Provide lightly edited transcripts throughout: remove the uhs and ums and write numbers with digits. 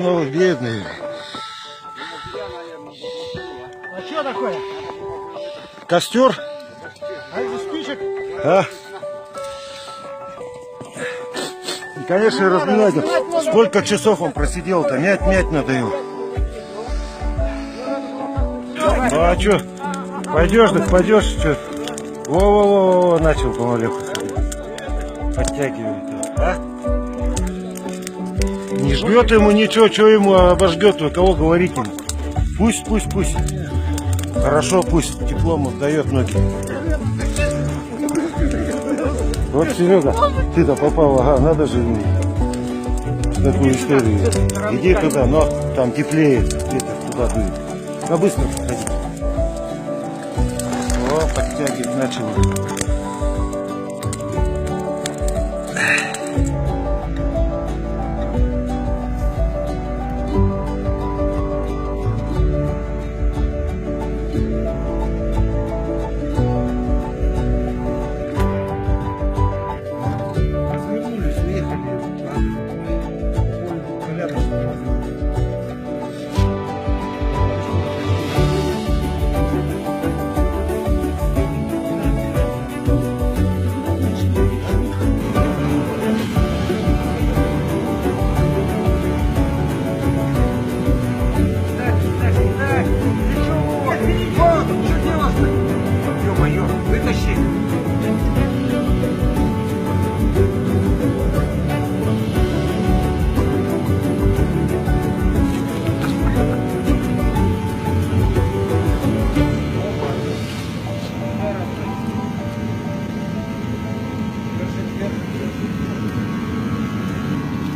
Ну, бедный. А что такое? Костер? А из спичек? А? И, конечно, разминать. Сколько часов он просидел-то? Мять надо его. Ну а что? Пойдешь, так пойдешь, что? Во-во-во, начал помаленьку подтягивать. А? Не жмет ему ничего, что ему обожгет, вы кого говорить ему? Пусть. Хорошо, пусть теплом отдает ноги. Вот, Серега, ты-то попал, ага, надо же в такую историю. Иди туда, но там теплее, ветер туда дует. Ну быстро подходи. О, подтягивать начал.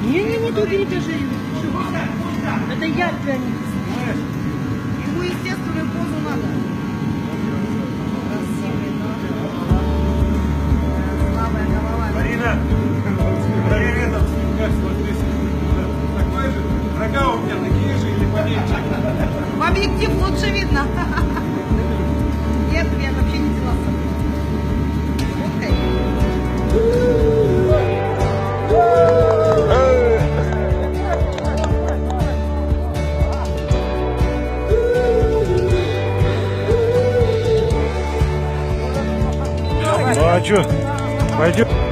Не буду даже. Это я тебя не знаю. Ему естественную позу надо. Слабая голова. Марина, привет, как смотри, такой же, рога у меня такие же или поменьше? В объектив лучше видно. Нет, я вообще не взяла с собой. Фоткай. Ну а что, пойдем?